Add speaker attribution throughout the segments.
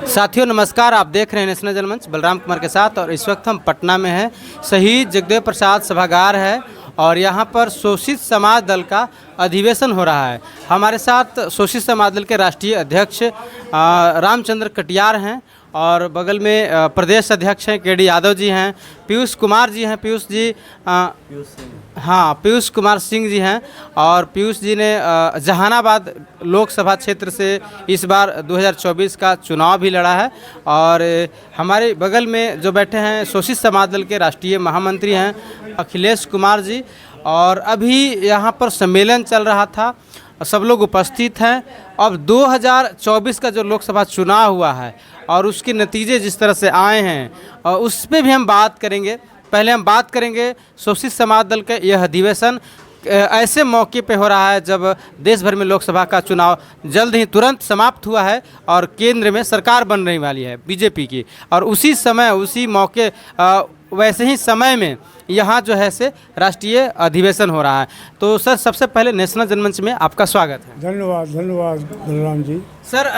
Speaker 1: साथियों नमस्कार, आप देख रहे हैं नेशनल जनमंच बलराम कुमार के साथ। और इस वक्त हम पटना में हैं, शहीद जगदेव प्रसाद सभागार है और यहाँ पर शोषित समाज दल का अधिवेशन हो रहा है। हमारे साथ शोषित समाज दल के राष्ट्रीय अध्यक्ष रामचंद्र कटियार हैं और बगल में प्रदेश अध्यक्ष हैं केडी यादव जी हैं, पीयूष कुमार जी हैं, पीयूष कुमार सिंह जी हैं। और पीयूष जी ने जहानाबाद लोकसभा क्षेत्र से इस बार 2024 का चुनाव भी लड़ा है। और हमारे बगल में जो बैठे हैं शोषित समाज दल के राष्ट्रीय महामंत्री हैं अखिलेश कुमार जी। और अभी यहाँ पर सम्मेलन चल रहा था, सब लोग उपस्थित हैं। अब 2024 का जो लोकसभा चुनाव हुआ है और उसके नतीजे जिस तरह से आए हैं और उस पर भी हम बात करेंगे। पहले हम बात करेंगे शोषित समाज दल का यह अधिवेशन ऐसे मौके पे हो रहा है जब देश भर में लोकसभा का चुनाव जल्द ही तुरंत समाप्त हुआ है और केंद्र में सरकार बनने वाली है बीजेपी की। और उसी समय उसी मौके वैसे ही समय में यहाँ जो है से राष्ट्रीय अधिवेशन हो रहा है। तो सर सबसे पहले नेशनल जनमंच में आपका स्वागत है।
Speaker 2: धन्यवाद बलराम जी।
Speaker 1: सर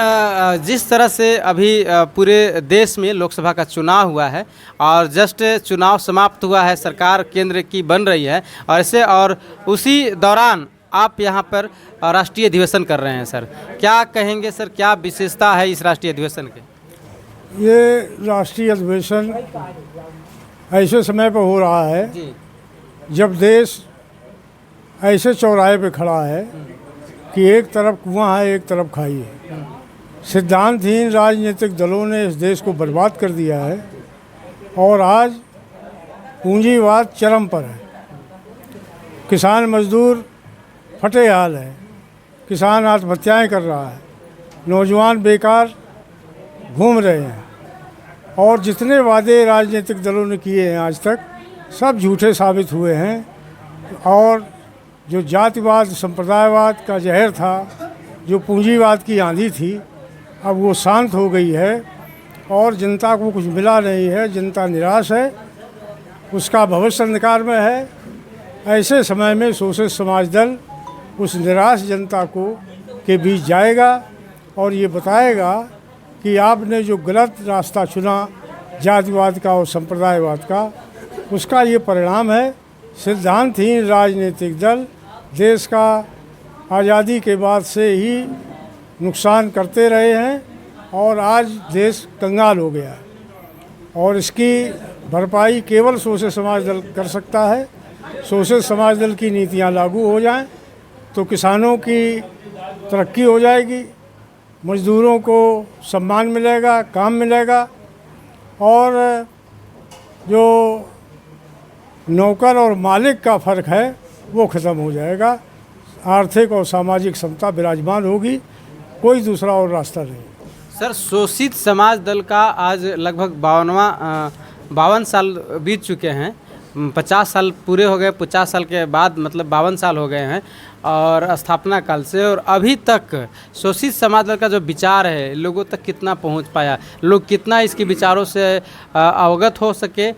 Speaker 1: जिस तरह से अभी पूरे देश में लोकसभा का चुनाव हुआ है और जस्ट चुनाव समाप्त हुआ है, सरकार केंद्र की बन रही है और ऐसे और उसी दौरान आप यहाँ पर राष्ट्रीय अधिवेशन कर रहे हैं। सर क्या कहेंगे, सर क्या विशेषता है इस राष्ट्रीय अधिवेशन के?
Speaker 2: ये राष्ट्रीय अधिवेशन ऐसे समय पर हो रहा है जब देश ऐसे चौराहे पे खड़ा है कि एक तरफ कुआं है एक तरफ खाई है। सिद्धांतहीन राजनीतिक दलों ने इस देश को बर्बाद कर दिया है और आज पूंजीवाद चरम पर है। किसान मजदूर फटे हाल है, किसान आत्महत्याएं कर रहा है, नौजवान बेकार घूम रहे हैं और जितने वादे राजनीतिक दलों ने किए हैं आज तक सब झूठे साबित हुए हैं। और जो जातिवाद संप्रदायवाद का जहर था, जो पूंजीवाद की आंधी थी, अब वो शांत हो गई है और जनता को कुछ मिला नहीं है। जनता निराश है, उसका भविष्य अंधकार में है। ऐसे समय में शोषित समाज दल उस निराश जनता को के बीच जाएगा और ये बताएगा कि आपने जो गलत रास्ता चुना जातिवाद का और संप्रदायवाद का, उसका ये परिणाम है। सिद्धांतहीन राजनीतिक दल देश का आज़ादी के बाद से ही नुकसान करते रहे हैं और आज देश कंगाल हो गया है और इसकी भरपाई केवल शोषित समाज दल कर सकता है। शोषित समाज दल की नीतियाँ लागू हो जाएं तो किसानों की तरक्की हो जाएगी, मजदूरों को सम्मान मिलेगा, काम मिलेगा और जो नौकर और मालिक का फ़र्क है वो ख़त्म हो जाएगा। आर्थिक और सामाजिक समता विराजमान होगी, कोई दूसरा और रास्ता नहीं।
Speaker 1: सर शोषित समाज दल का आज लगभग 52 साल बीत चुके हैं, 50 साल पूरे हो गए, 50 साल के बाद मतलब 52 साल हो गए हैं और स्थापना काल से। और अभी तक शोषित समाज दल का जो विचार है लोगों तक कितना पहुंच पाया, लोग कितना इसके विचारों से अवगत हो सके?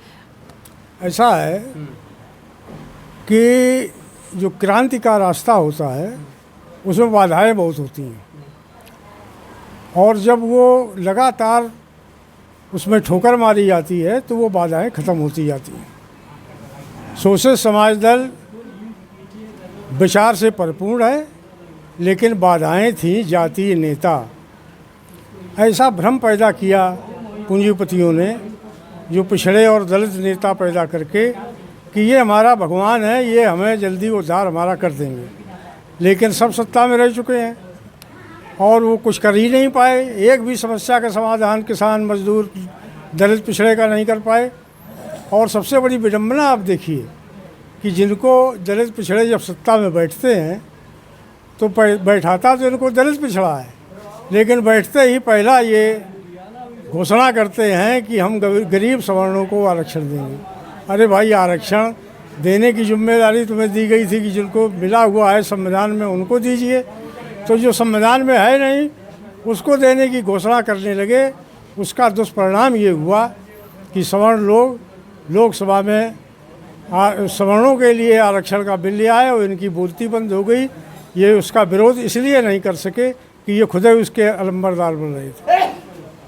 Speaker 2: ऐसा है कि जो क्रांति का रास्ता होता है उसमें बाधाएं बहुत होती हैं और जब वो लगातार उसमें ठोकर मारी जाती है तो वो बाधाएं ख़त्म होती जाती हैं। शोषित समाज दल विचार से परिपूर्ण है लेकिन बाधाएं थीं जातीय नेता। ऐसा भ्रम पैदा किया पूंजीपतियों ने, जो पिछड़े और दलित नेता पैदा करके कि ये हमारा भगवान है, ये हमें जल्दी उद्धार हमारा कर देंगे। लेकिन सब सत्ता में रह चुके हैं और वो कुछ कर ही नहीं पाए। एक भी समस्या का समाधान किसान मजदूर दलित पिछड़े का नहीं कर पाए। और सबसे बड़ी विडंबना आप देखिए कि जिनको दलित पिछड़े जब सत्ता में बैठते हैं तो बैठाता तो इनको दलित पिछड़ा है, लेकिन बैठते ही पहला ये घोषणा करते हैं कि हम गरीब सवर्णों को आरक्षण देंगे। अरे भाई, आरक्षण देने की जिम्मेदारी तुम्हें दी गई थी कि जिनको मिला हुआ है संविधान में उनको दीजिए, तो जो संविधान में है नहीं उसको देने की घोषणा करने लगे। उसका दुष्परिणाम ये हुआ कि सवर्ण लोग लोकसभा में सवर्णों के लिए आरक्षण का बिल ले आए और इनकी बोलती बंद हो गई। ये उसका विरोध इसलिए नहीं कर सके कि ये खुद ही उसके अलंबरदार बन रहे थे।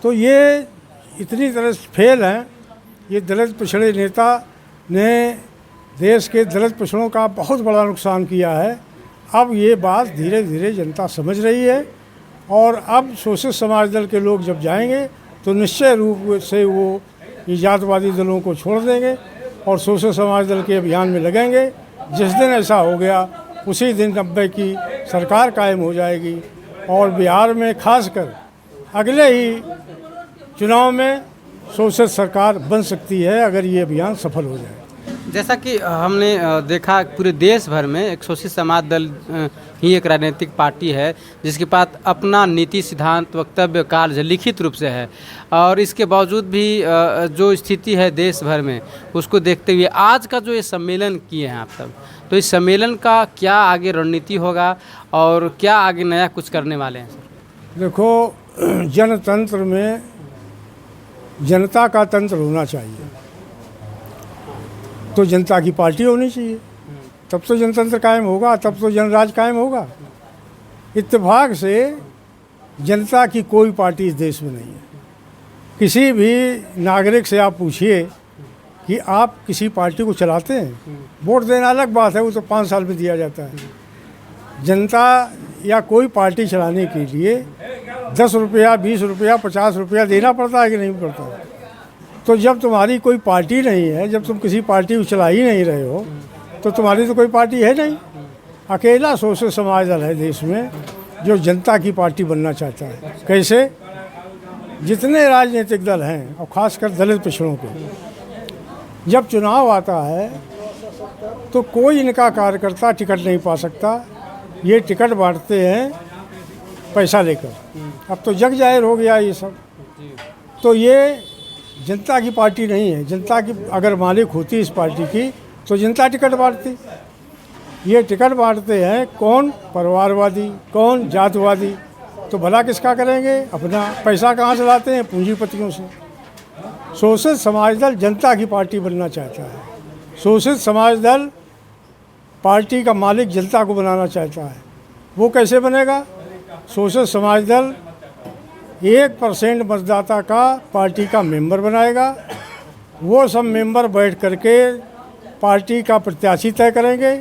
Speaker 2: तो ये इतनी तरह से फेल हैं। ये दलित पिछड़े नेता ने देश के दलित पिछड़ों का बहुत बड़ा नुकसान किया है। अब ये बात धीरे धीरे जनता समझ रही है और अब सोशलिस्ट समाज दल के लोग जब जाएंगे तो निश्चय रूप से वो ये जातवादी दलों को छोड़ देंगे और सोशलिस्ट समाज दल के अभियान में लगेंगे। जिस दिन ऐसा हो गया उसी दिन 90 की सरकार कायम हो जाएगी और बिहार में खासकर अगले ही चुनाव में सोशलिस्ट सरकार बन सकती है अगर ये अभियान सफल हो जाए।
Speaker 1: जैसा कि हमने देखा पूरे देश भर में एक सोशलिस्ट समाज दल ही एक राजनीतिक पार्टी है जिसके पास अपना नीति सिद्धांत वक्तव्य कार्य लिखित रूप से है और इसके बावजूद भी जो स्थिति है देश भर में उसको देखते हुए आज का जो ये सम्मेलन किए हैं आप सब, तो इस सम्मेलन का क्या आगे रणनीति होगा और क्या आगे नया कुछ करने वाले हैं सर?
Speaker 2: देखो, जनतंत्र में जनता का तंत्र होना चाहिए तो जनता की पार्टी होनी चाहिए, तब तो जनतंत्र कायम होगा, तब तो जनराज कायम होगा। इत्तेफाक से जनता की कोई पार्टी इस देश में नहीं है। किसी भी नागरिक से आप पूछिए कि आप किसी पार्टी को चलाते हैं, वोट देना अलग बात है, वो तो 5 साल में दिया जाता है। जनता या कोई पार्टी चलाने के लिए 10 रुपया, 20 रुपया, 50 रुपया देना पड़ता है कि नहीं पड़ता? तो जब तुम्हारी कोई पार्टी नहीं है, जब तुम किसी पार्टी को चला ही नहीं रहे हो तो तुम्हारी तो कोई पार्टी है नहीं। अकेला सोशलिस्ट समाज दल है देश में जो जनता की पार्टी बनना चाहता है। कैसे? जितने राजनीतिक दल हैं और ख़ासकर दलित पिछड़ों के, जब चुनाव आता है तो कोई इनका कार्यकर्ता टिकट नहीं पा सकता। ये टिकट बांटते हैं पैसा लेकर। अब तो जग जाहिर हो गया ये सब। तो ये जनता की पार्टी नहीं है। जनता की अगर मालिक होती इस पार्टी की तो जनता टिकट बांटती। ये टिकट बांटते हैं कौन? परिवारवादी, कौन? जातवादी। तो भला किसका करेंगे? अपना पैसा कहाँ से लाते हैं? पूंजीपतियों से। सोशलिस्ट समाज दल जनता की पार्टी बनना चाहता है। सोशलिस्ट समाज दल पार्टी का मालिक जनता को बनाना चाहता है। वो कैसे बनेगा? सोशलिस्ट समाज दल 1% मतदाता का पार्टी का मेंबर बनाएगा। वो सब मेंबर बैठ करके पार्टी का प्रत्याशी तय करेंगे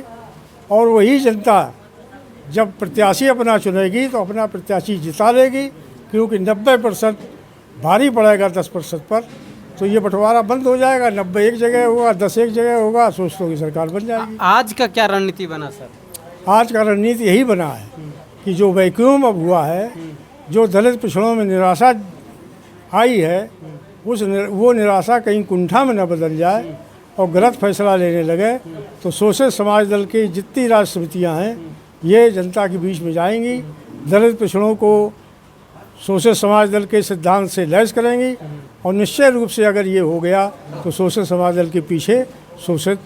Speaker 2: और वही जनता जब प्रत्याशी अपना चुनेगी तो अपना प्रत्याशी जिता लेगी, क्योंकि 90% भारी पड़ेगा 10% पर। तो ये बंटवारा बंद हो जाएगा। 90 एक जगह होगा, 10 एक जगह होगा, सोचतों की सरकार बन जाएगी।
Speaker 1: आज का क्या रणनीति बना सर?
Speaker 2: आज का रणनीति यही बना है कि जो वैक्यूम अब हुआ है, जो दलित पिछड़ों में निराशा आई है, वो निराशा कहीं कुंठा में न बदल जाए और गलत फैसला लेने लगे तो सोशलिस्ट समाज दल की जितनी राज्य समितियाँ हैं ये जनता के बीच में जाएंगी, दलित पिछड़ों को सोशलिस्ट समाज दल के सिद्धांत से लैस करेंगी और निश्चय रूप से अगर ये हो गया तो सोशलिस्ट समाज दल के पीछे शोषित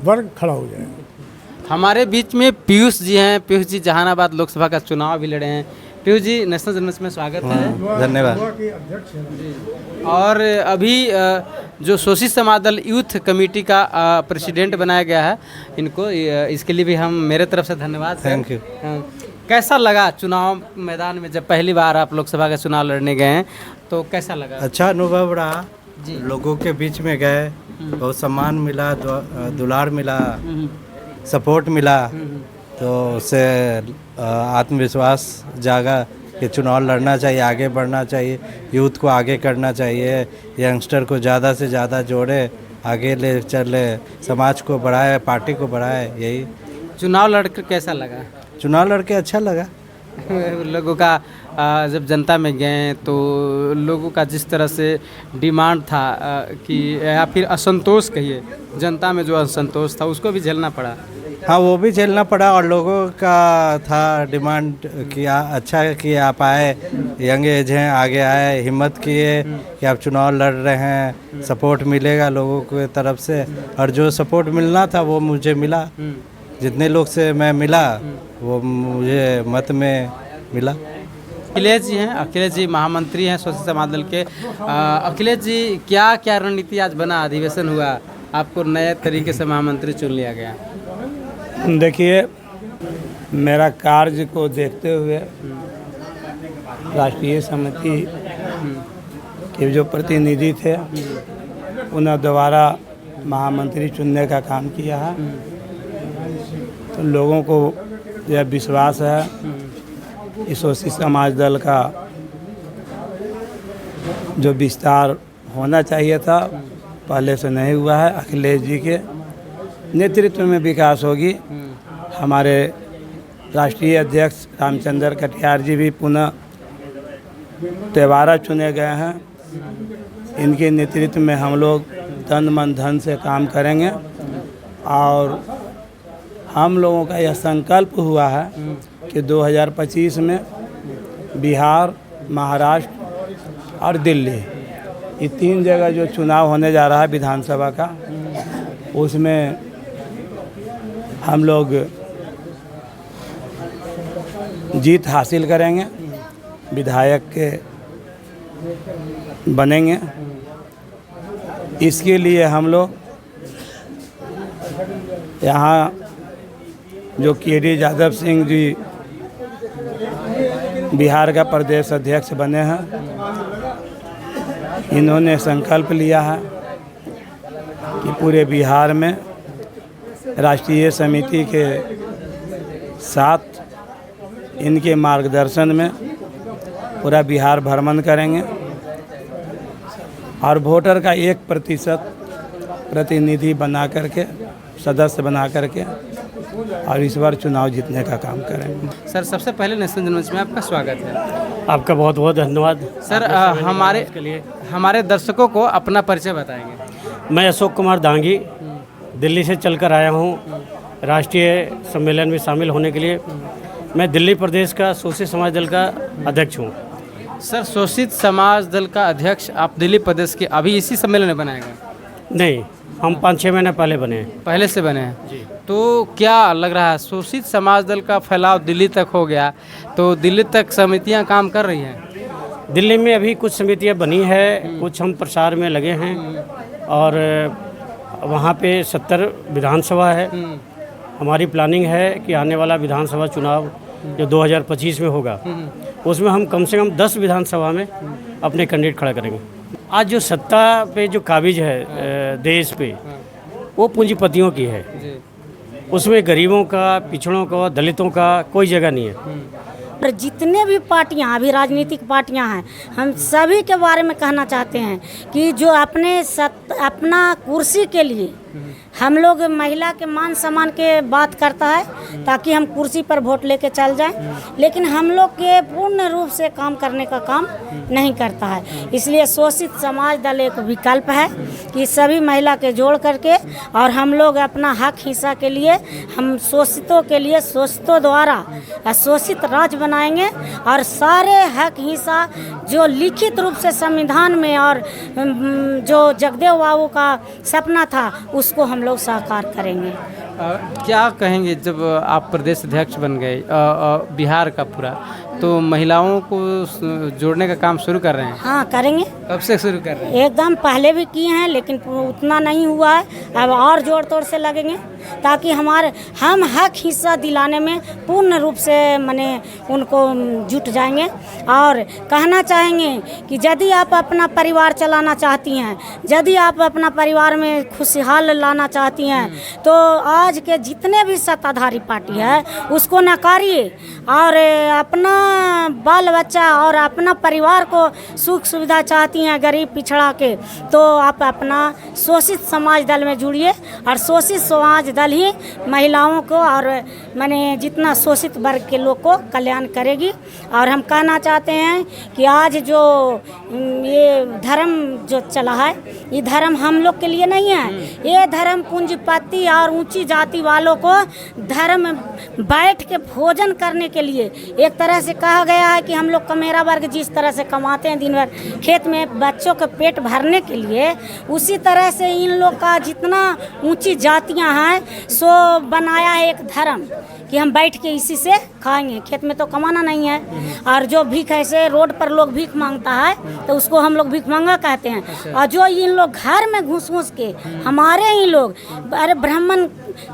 Speaker 2: वर्ग खड़ा हो जाएगा।
Speaker 1: हमारे बीच में पीयूष जी हैं। पीयूष जी जहानाबाद लोकसभा का चुनाव भी लड़े हैं। पीयूष जी, नेशनल जनमंच में स्वागत है।
Speaker 3: धन्यवाद।
Speaker 1: और अभी जो सोशलिस्ट समाज दल यूथ कमेटी का प्रेसिडेंट बनाया गया है इनको, इसके लिए भी हम मेरे तरफ से धन्यवाद।
Speaker 3: Thank you.
Speaker 1: कैसा लगा चुनाव मैदान में जब पहली बार आप लोकसभा का चुनाव लड़ने गए हैं तो कैसा लगा?
Speaker 3: अच्छा अनुभव रहा
Speaker 1: जी।
Speaker 3: लोगों के बीच में गए, बहुत सम्मान मिला, दुलार मिला, सपोर्ट मिला, तो उससे आत्मविश्वास जागा कि चुनाव लड़ना चाहिए, आगे बढ़ना चाहिए, यूथ को आगे करना चाहिए, यंगस्टर को ज़्यादा से ज़्यादा जोड़े, आगे ले चले, समाज को बढ़ाए, पार्टी को बढ़ाए। यही
Speaker 1: चुनाव लड़कर कैसा लगा?
Speaker 3: चुनाव लड़के अच्छा लगा।
Speaker 1: लोगों का जब जनता में गए तो लोगों का जिस तरह से डिमांड था कि या फिर असंतोष कहिए, जनता में जो असंतोष था उसको भी झेलना पड़ा।
Speaker 3: हाँ, वो भी झेलना पड़ा और लोगों का था डिमांड कि अच्छा है कि आप आए, यंग एज हैं, आगे आए, हिम्मत किए कि आप चुनाव लड़ रहे हैं, सपोर्ट मिलेगा लोगों की तरफ से। और जो सपोर्ट मिलना था वो मुझे मिला। जितने लोग से मैं मिला वो मुझे मत में मिला।
Speaker 1: अखिलेश जी हैं, अखिलेश जी महामंत्री हैं सोशलिस्ट समाज दल के। अखिलेश जी, क्या क्या रणनीति आज बना, अधिवेशन हुआ, आपको नए तरीके से महामंत्री चुन लिया गया?
Speaker 4: देखिए, मेरा कार्य को देखते हुए राष्ट्रीय समिति कि जो प्रतिनिधि थे उन्हें दोबारा महामंत्री चुनने का काम किया है। तो लोगों को यह विश्वास है कि शोषित समाज दल का जो विस्तार होना चाहिए था पहले से नहीं हुआ है। अखिलेश जी के नेतृत्व में विकास होगी। हमारे राष्ट्रीय अध्यक्ष रामचंद्र कटियार जी भी पुनः दोबारा चुने गए हैं। इनके नेतृत्व में हम लोग तन मन धन से काम करेंगे और हम लोगों का यह संकल्प हुआ है कि 2025 में बिहार, महाराष्ट्र और दिल्ली, ये 3 जगह जो चुनाव होने जा रहा है विधानसभा का, उसमें हम लोग जीत हासिल करेंगे, विधायक के बनेंगे। इसके लिए हम लोग यहाँ जो केडी यादव सिंह जी बिहार का प्रदेश अध्यक्ष बने हैं, इन्होंने संकल्प लिया है कि पूरे बिहार में राष्ट्रीय समिति के साथ इनके मार्गदर्शन में पूरा बिहार भ्रमण करेंगे और वोटर का 1% प्रतिनिधि बना करके, सदस्य बना करके और इस बार चुनाव जीतने का काम करेंगे।
Speaker 1: सर, सबसे पहले नेशनल जनमंच में आपका स्वागत है।
Speaker 5: आपका बहुत बहुत धन्यवाद।
Speaker 1: सर, हमारे दर्शकों को अपना परिचय बताएंगे।
Speaker 5: मैं अशोक कुमार दांगी दिल्ली से चलकर आया हूँ राष्ट्रीय सम्मेलन में शामिल होने के लिए। मैं दिल्ली प्रदेश का शोषित समाज दल का अध्यक्ष हूँ।
Speaker 1: सर, शोषित समाज दल का अध्यक्ष आप दिल्ली प्रदेश के अभी इसी सम्मेलन में बनाएगा?
Speaker 5: नहीं, हम 5-6 महीने पहले बने हैं।
Speaker 1: पहले से बने हैं जी। तो क्या लग रहा है, शोषित समाज दल का फैलाव दिल्ली तक हो गया, तो दिल्ली तक समितियां काम कर रही हैं?
Speaker 5: दिल्ली में अभी कुछ समितियां बनी है, कुछ हम प्रचार में लगे हैं और वहाँ पे 70 विधानसभा है। हमारी प्लानिंग है कि आने वाला विधानसभा चुनाव जो 2025 में होगा उसमें हम कम से कम 10 विधानसभा में अपने कैंडिडेट खड़ा करेंगे। आज जो सत्ता पे जो काबिज है देश पे, वो पूंजीपतियों की है। उसमें गरीबों का, पिछड़ों का, दलितों का कोई जगह नहीं है।
Speaker 6: जितने भी पार्टियां, अभी राजनीतिक पार्टियां हैं, हम सभी के बारे में कहना चाहते हैं कि जो अपना कुर्सी के लिए हम लोग महिला के मान सम्मान के बात करता है ताकि हम कुर्सी पर वोट लेके चल जाएं, लेकिन हम लोग के पूर्ण रूप से काम करने का काम नहीं करता है। इसलिए शोषित समाज दल एक विकल्प है कि सभी महिला के जोड़ करके और हम लोग अपना हक हिस्सा के लिए, हम शोषितों के लिए शोषितों द्वारा शोषित राज्य बनाएंगे और सारे हक हिस्सा जो लिखित रूप से संविधान में और जो जगदेव बाबू का सपना था उसको हम लोग साकार करेंगे।
Speaker 1: क्या कहेंगे, जब आप प्रदेश अध्यक्ष बन गए बिहार का पूरा, तो महिलाओं को जोड़ने का काम शुरू कर रहे हैं?
Speaker 6: हाँ, करेंगे।
Speaker 1: कब से शुरू कर रहे हैं?
Speaker 6: एकदम पहले भी किए हैं लेकिन उतना नहीं हुआ है। अब और जोड़ तोड़ से लगेंगे ताकि हम हक हिस्सा दिलाने में पूर्ण रूप से माने उनको जुट जाएंगे। और कहना चाहेंगे कि यदि आप अपना परिवार चलाना चाहती हैं, यदि आप अपना परिवार में खुशहाल लाना चाहती हैं, तो आज के जितने भी सत्ताधारी पार्टी है उसको नकारिए और अपना बाल बच्चा और अपना परिवार को सुख सुविधा चाहती हैं गरीब पिछड़ा के, तो आप अपना शोषित समाज दल में जुड़िए और शोषित समाज दल ही महिलाओं को और माने जितना शोषित वर्ग के लोग को कल्याण करेगी। और हम कहना चाहते हैं कि आज जो ये धर्म जो चला है, ये धर्म हम लोग के लिए नहीं है। ये धर्म पूंजीपति और ऊंची जाति वालों को धर्म बैठ के भोजन करने के लिए, एक तरह से कहा गया है कि हम लोग कमेरा वर्ग जिस तरह से कमाते हैं दिन भर खेत में बच्चों का पेट भरने के लिए, उसी तरह से इन लोग का जितना ऊंची जातियां हैं सो बनाया है एक धर्म कि हम बैठ के इसी से खाएंगे, खेत में तो कमाना नहीं है। और जो भीख ऐसे रोड पर लोग भीख मांगता है तो उसको हम लोग भीख मांगा कहते हैं। और जो इन लोग घर में घुस घुस के हमारे ही लोग, अरे ब्राह्मण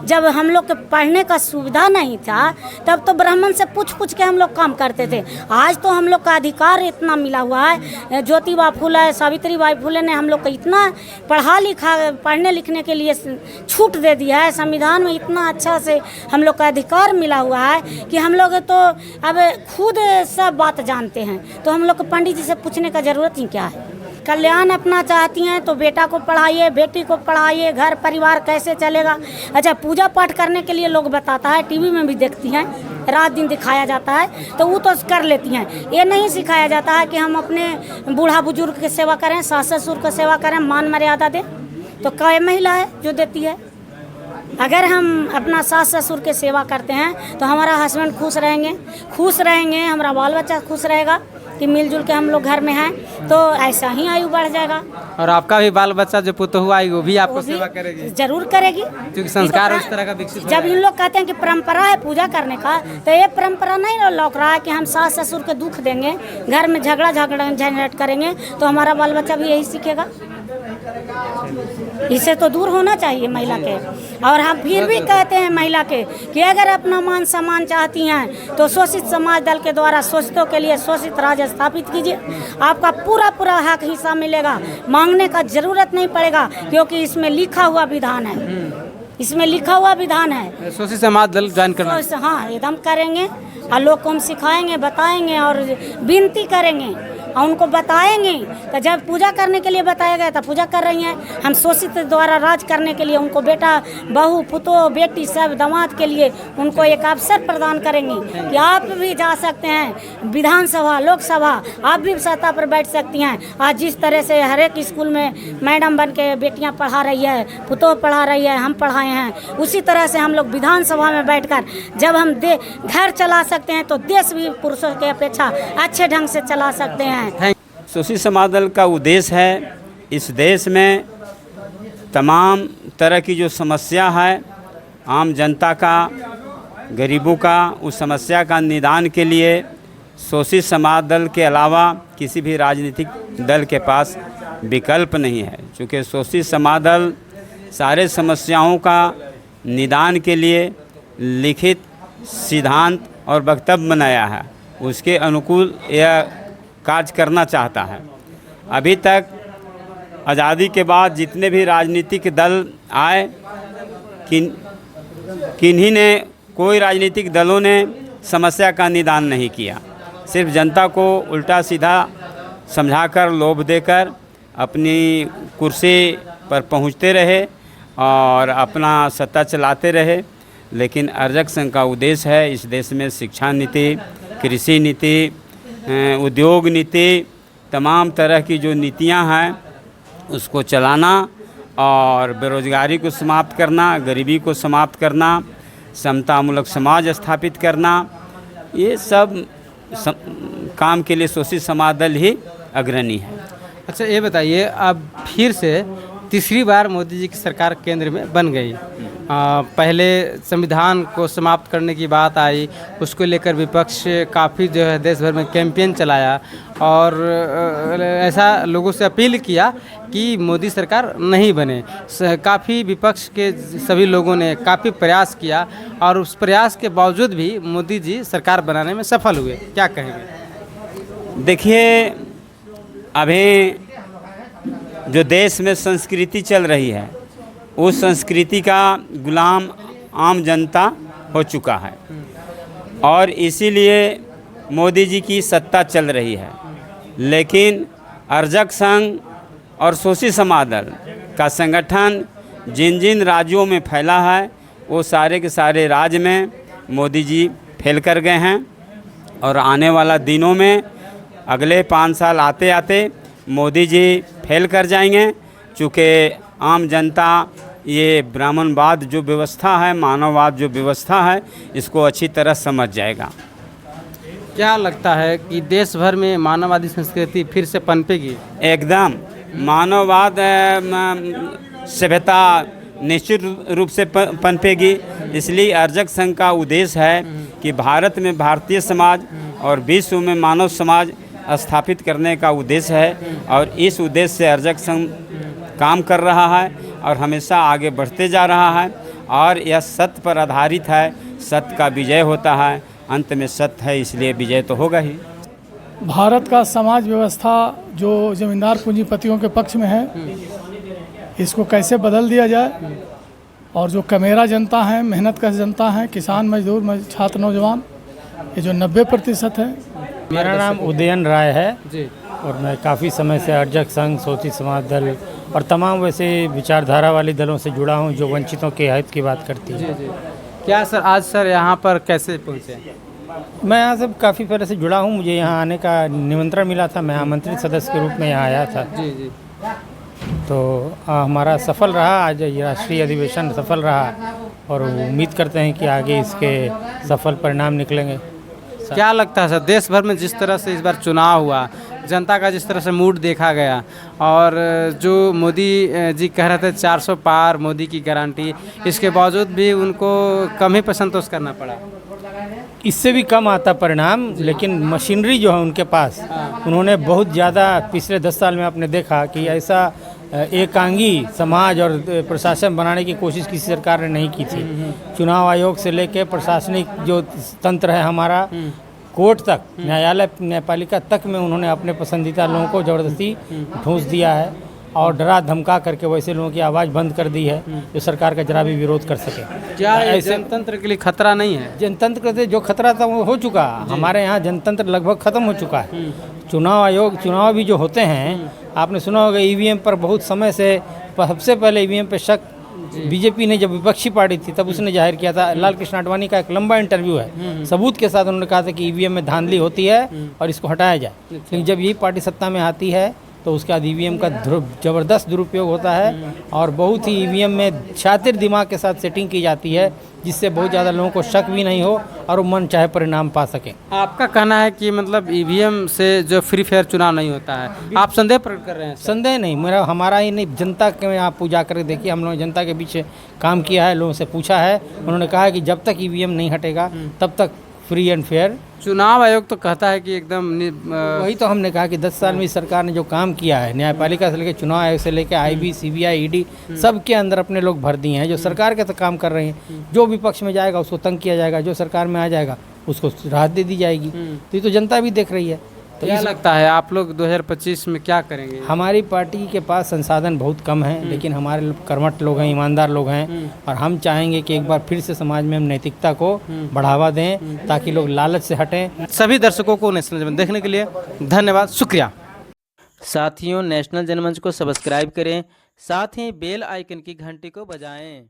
Speaker 6: जब हम लोग के पढ़ने का सुविधा नहीं था तब तो ब्राह्मण से पूछ के हम लोग काम करते थे। आज तो हम लोग का अधिकार इतना मिला हुआ है, ज्योतिबा फूले, सावित्रीबाई फूले ने हम लोग को इतना पढ़ने लिखने के लिए छूट दे दिया है। संविधान में इतना अच्छा से हम लोग का अधिकार मिला हुआ है कि हम लोग तो अब खुद सब बात जानते हैं, तो हम लोग को पंडित जी से पूछने का ज़रूरत ही क्या है। कल्याण अपना चाहती हैं तो बेटा को पढ़ाइए, बेटी को पढ़ाइए, घर परिवार कैसे चलेगा। अच्छा, पूजा पाठ करने के लिए लोग बताता है, टीवी में भी देखती हैं, रात दिन दिखाया जाता है तो वो तो कर लेती हैं। ये नहीं सिखाया जाता है कि हम अपने बूढ़ा बुजुर्ग की सेवा करें, सास ससुर की सेवा करें, मान मर्यादा दें। तो कई महिला है जो देती है। अगर हम अपना सास ससुर की सेवा करते हैं तो हमारा हस्बैंड खुश रहेंगे, हमारा बाल बच्चा खुश रहेगा कि मिलजुल के हम लोग घर में हैं, तो ऐसा ही आयु बढ़ जाएगा।
Speaker 1: और आपका भी बाल बच्चा जो पुतहु हुआ वो भी आपको सेवा करेगी,
Speaker 6: जरूर करेगी,
Speaker 1: क्योंकि संस्कार उस तरह का विकसित
Speaker 6: जब इन लोग कहते हैं कि परंपरा है पूजा करने का, तो ये परंपरा नहीं लौक रहा है कि हम सास ससुर के दुख देंगे, घर में झगड़ा झंझट करेंगे, तो हमारा बाल बच्चा भी यही सीखेगा। इससे तो दूर होना चाहिए महिला के। और हम फिर भी कहते हैं महिला के कि अगर अपना मान सम्मान चाहती हैं तो शोषित समाज दल के द्वारा शोषितों के लिए शोषित राज्य स्थापित कीजिए। आपका पूरा हक हिस्सा मिलेगा, मांगने का जरूरत नहीं पड़ेगा, क्योंकि इसमें लिखा हुआ विधान है।
Speaker 1: शोषित समाज दल ज्वाइन करना।
Speaker 6: हाँ, एकदम करेंगे और लोग को हम सिखाएंगे, बताएंगे और विनती करेंगे और उनको बताएंगे। तो जब पूजा करने के लिए बताया गया तो पूजा कर रही हैं। हम शोषित द्वारा राज करने के लिए उनको बेटा बहू पुतो बेटी सब दामाद के लिए उनको एक अवसर प्रदान करेंगे कि आप भी जा सकते हैं विधानसभा लोकसभा, आप भी सत्ता पर बैठ सकती हैं। आज जिस तरह से हर एक स्कूल में मैडम बन के बेटियाँ पढ़ा रही है, पुतो पढ़ा रही है, हम पढ़ाए हैं, उसी तरह से हम लोग विधानसभा में बैठकर जब हम घर चला सकते हैं तो देश भी पुरुषों की अपेक्षा अच्छे ढंग से चला सकते हैं।
Speaker 7: शोषित समाज दल का उद्देश्य है इस देश में तमाम तरह की जो समस्या है आम जनता का, गरीबों का, उस समस्या का निदान के लिए शोषित समाज दल के अलावा किसी भी राजनीतिक दल के पास विकल्प नहीं है। चूँकि शोषित समाज दल सारे समस्याओं का निदान के लिए लिखित सिद्धांत और वक्तव्य बनाया है, उसके अनुकूल यह कार्य करना चाहता है। अभी तक आज़ादी के बाद जितने भी राजनीतिक दल आए, किन्हीं ने, कोई राजनीतिक दलों ने समस्या का निदान नहीं किया। सिर्फ जनता को उल्टा सीधा समझाकर, लोभ देकर अपनी कुर्सी पर पहुंचते रहे और अपना सत्ता चलाते रहे। लेकिन अर्जक संघ का उद्देश्य है इस देश में शिक्षा नीति, कृषि नीति, उद्योग नीति, तमाम तरह की जो नीतियां हैं उसको चलाना और बेरोजगारी को समाप्त करना, गरीबी को समाप्त करना, समतामूलक समाज स्थापित करना, ये सब काम के लिए शोषित समाज दल ही अग्रणी है।
Speaker 1: अच्छा, ये बताइए, अब फिर से तीसरी बार मोदी जी की सरकार केंद्र में बन गई। पहले संविधान को समाप्त करने की बात आई, उसको लेकर विपक्ष काफ़ी जो है देश भर में कैंपेन चलाया और ऐसा लोगों से अपील किया कि मोदी सरकार नहीं बने। काफ़ी विपक्ष के सभी लोगों ने काफ़ी प्रयास किया और उस प्रयास के बावजूद भी मोदी जी सरकार बनाने में सफल हुए। क्या कहेंगे?
Speaker 7: देखिए, अभी जो देश में संस्कृति चल रही है उस संस्कृति का गुलाम आम जनता हो चुका है और इसीलिए मोदी जी की सत्ता चल रही है। लेकिन अर्जक संघ और शोषित समाज दल का संगठन जिन जिन राज्यों में फैला है वो सारे के सारे राज्य में मोदी जी फैल कर गए हैं और आने वाला दिनों में अगले 5 साल आते आते मोदी जी फैल कर जाएंगे। चूँकि आम जनता ये ब्राह्मणवाद जो व्यवस्था है, मानववाद जो व्यवस्था है, इसको अच्छी तरह समझ जाएगा।
Speaker 1: क्या लगता है कि देश भर में मानववादी संस्कृति फिर से पनपेगी?
Speaker 7: एकदम मानववाद, सभ्यता, निश्चित रूप से पनपेगी। इसलिए अर्जक संघ का उद्देश्य है कि भारत में भारतीय समाज और विश्व में मानव समाज स्थापित करने का उद्देश्य है और इस उद्देश्य से अर्जक संघ काम कर रहा है और हमेशा आगे बढ़ते जा रहा है और यह सत्य पर आधारित है। सत्य का विजय होता है, अंत में सत्य है, इसलिए विजय तो होगा ही।
Speaker 8: भारत का समाज व्यवस्था जो जमींदार पूंजीपतियों के पक्ष में है, इसको कैसे बदल दिया जाए और जो कमेरा जनता है, मेहनत कश जनता है, किसान मजदूर छात्र नौजवान, ये जो 90% है।
Speaker 5: मेरा नाम उदयन राय है
Speaker 1: जी
Speaker 5: और मैं काफ़ी समय से अर्जक संघ, सोची समाज दल और तमाम वैसे विचारधारा वाले दलों से जुड़ा हूँ जो वंचितों के हित की बात करती है।
Speaker 1: जी। क्या सर आज सर यहाँ पर कैसे पहुँचे?
Speaker 5: मैं यहाँ से काफ़ी पहले से जुड़ा हूँ। मुझे यहाँ आने का निमंत्रण मिला था, मैं आमंत्रित सदस्य के रूप में यहाँ आया था।
Speaker 1: जी
Speaker 5: तो हमारा सफल रहा, आज ये राष्ट्रीय अधिवेशन सफल रहा और उम्मीद करते हैं कि आगे इसके सफल परिणाम निकलेंगे।
Speaker 1: क्या लगता है सर, देश भर में जिस तरह से इस बार चुनाव हुआ, जनता का जिस तरह से मूड देखा गया और जो मोदी जी कह रहे थे 400 पार मोदी की गारंटी, इसके बावजूद भी उनको कम ही संतोष करना पड़ा?
Speaker 5: इससे भी कम आता परिणाम, लेकिन मशीनरी जो है उनके पास, उन्होंने बहुत ज़्यादा पिछले 10 साल में आपने देखा कि ऐसा एकांगी समाज और प्रशासन बनाने की कोशिश किसी सरकार ने नहीं की थी। चुनाव आयोग से लेकर प्रशासनिक जो तंत्र है हमारा, कोर्ट तक, न्यायालय, न्यायपालिका तक में उन्होंने अपने पसंदीदा लोगों को ज़बरदस्ती ठूंस दिया है और डरा धमका करके वैसे लोगों की आवाज़ बंद कर दी है जो सरकार का जरा भी विरोध कर सके।
Speaker 1: क्या ऐसे जनतंत्र के लिए खतरा नहीं है?
Speaker 5: जनतंत्र के जो खतरा था वो हो चुका। हमारे यहाँ जनतंत्र लगभग ख़त्म हो चुका है। चुनाव आयोग, चुनाव भी जो होते हैं, आपने सुना होगा ईवीएम पर बहुत समय से, सबसे पहले ईवीएम पे शक बीजेपी ने जब विपक्षी पार्टी थी तब उसने जाहिर किया था। लाल कृष्ण आडवाणी का एक लंबा इंटरव्यू है, सबूत के साथ उन्होंने कहा था कि ईवीएम में धांधली होती है और इसको हटाया जाए। लेकिन जब यही पार्टी सत्ता में आती है तो उसके बाद ईवीएम का ज़बरदस्त दुरुपयोग होता है और बहुत ही ईवीएम में शातिर दिमाग के साथ सेटिंग की जाती है जिससे बहुत ज़्यादा लोगों को शक भी नहीं हो और वो मन चाहे परिणाम पा सकें।
Speaker 1: आपका कहना है कि मतलब ईवीएम से जो फ्री फेयर चुनाव नहीं होता है, आप संदेह प्रकट कर रहे हैं?
Speaker 5: संदेह नहीं, मेरा हमारा ही नहीं, जनता के आप पूजा करके देखिए, हम लोग जनता के बीच काम किया है, लोगों से पूछा है, उन्होंने कहा है कि जब तक ईवीएम नहीं हटेगा तब तक फ्री एंड फेयर।
Speaker 1: चुनाव आयोग तो कहता है कि एकदम
Speaker 5: वही तो हमने कहा कि 10 साल में इस सरकार ने जो काम किया है, न्यायपालिका से लेकर चुनाव आयोग से लेकर आईबी, सीबीआई, ईडी, सब के अंदर अपने लोग भर दिए हैं जो सरकार के तो काम कर रहे हैं। जो विपक्ष में जाएगा उसको तंग किया जाएगा, जो सरकार में आ जाएगा उसको राहत दे दी जाएगी। तो ये तो जनता भी देख रही है। तो
Speaker 1: क्या लगता है आप लोग 2025 में क्या करेंगे?
Speaker 5: हमारी पार्टी के पास संसाधन बहुत कम है, लेकिन हमारे कर्मठ लोग हैं, ईमानदार लोग हैं और हम चाहेंगे कि एक बार फिर से समाज में हम नैतिकता को बढ़ावा दें ताकि लोग लालच से हटें।
Speaker 1: सभी दर्शकों को नेशनल जनमंच देखने के लिए धन्यवाद, शुक्रिया। साथियों, नेशनल जनमंच को सब्सक्राइब करें, साथ ही बेल आइकन की घंटी को बजाएं।